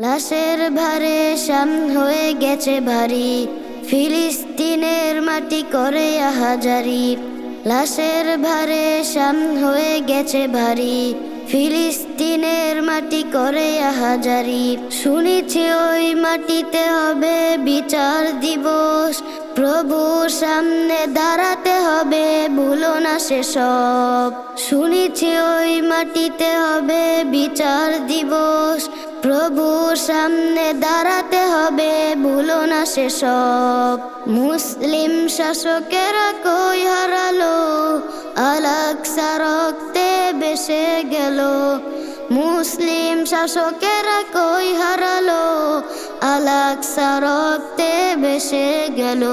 লাশের ভারে শাম হয়ে গেছে ভারী, ফিলিস্তিনের মাটি করে আহাজারি। লাশের ভারে শাম হয়ে গেছে ভারী, ফিলিস্তিনের মাটি করে আহাজারি। শুনেছি ওই মাটিতে হবে বিচার দিবস, প্রভুর সামনে দাঁড়াতে হবে, ভুলো না সেসব। শুনেছি ওই মাটিতে হবে বিচার দিবস, প্রভুর সামনে দাঁড়াতে হবে, ভুলো না সেসব। মুসলিম শাসকেরা কই হারালো, আল-আকসা রক্তে ভেসে গেল। মুসলিম শাসকেরা কই হারালো, আল-আকসা রক্তে ভেসে গেল।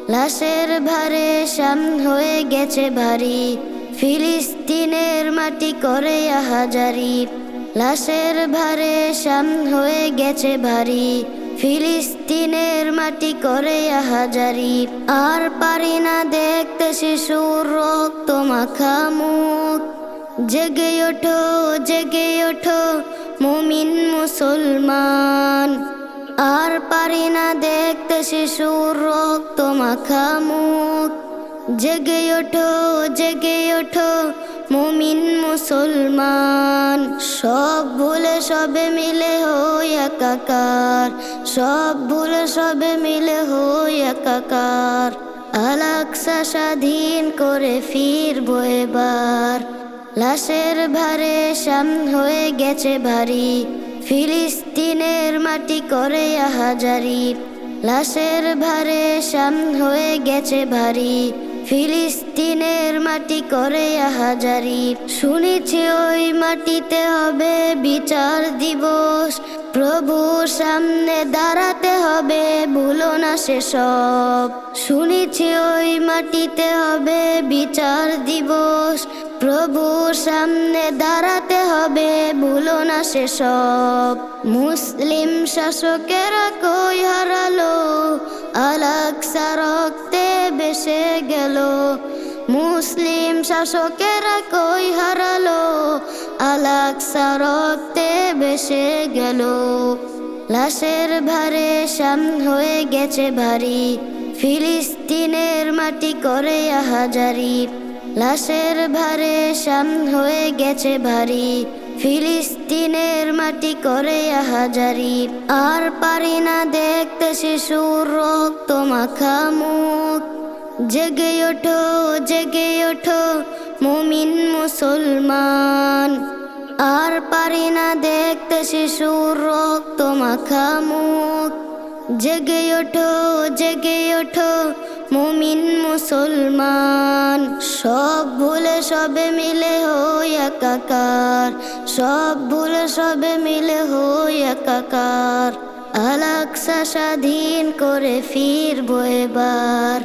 লাশের ভারে শাম হয়ে গেছে ভারী, ফিলিস্তিনের মাটি করে আহাজারি। লাশের ভারে শাম হয়ে গেছে ভারী, ফিলিস্তিনের মাটি করে আহাজারি। আর পারি না দেখতে শিশুর রক্ত মাখা মুখ, জেগে ওঠো জেগে ওঠো মুমিন মুসলমান। আর পারি না দেখতে শিশুর রক্ত মাখা মুখ, জেগে ওঠো জেগে ওঠো মুমিন মুসলমান। সব ভুলে সবে মিলে হই একাকার, সব ভুলে সবে মিলে হই একাকার। আল-আকসা স্বাধীন করে ফিরবো এবার। লাশের ভারে শাম হয়ে গেছে ভারী, ফিলিস্তিনের মাটি করে আহাজারি। লাশের ভারে শাম হয়ে গেছে ভারী, ফিলিস্তিনের মাটি করে আহাজারি। শুনেছি ওই মাটিতে হবে বিচার দিবস, প্রভুর সামনে দাঁড়াতে হবে, ভুলো না সেসব। শুনেছি ওই মাটিতে হবে বিচার দিবস, প্রভুর সামনে দাঁড়াতে হবে, ভুলো না সেসব। মুসলিম শাসকেরা কই হারালো, আল-আকসা রক্তে ভেসে গেল। মুসলিম শাসকেরা কই হারালো, আল-আকসা রক্তে ভেসে গেল। লাশের ভারে শাম হয়ে গেছে ভারী, ফিলিস্তিনের মাটি করে আহাজারি। লাশের ভারে শাম হয়ে গেছে ভারী, ফিলিস্তিনের মাটি করে আহাজারি। আর পারি না দেখতে শিশুর রক্ত মাখা মুখ, জেগে ওঠো জেগে ওঠো মুমিন মুসলমান। আর পারি না দেখতে শিশুর রক্ত মাখা মুখ, জেগে ওঠো জেগে ওঠো মুমিন মুসলমান। সব ভুলে সবে মিলে হই একাকার, সব ভুলে সবে মিলে হই একাকার। আল-আকসা স্বাধীন করে ফিরবো এবার।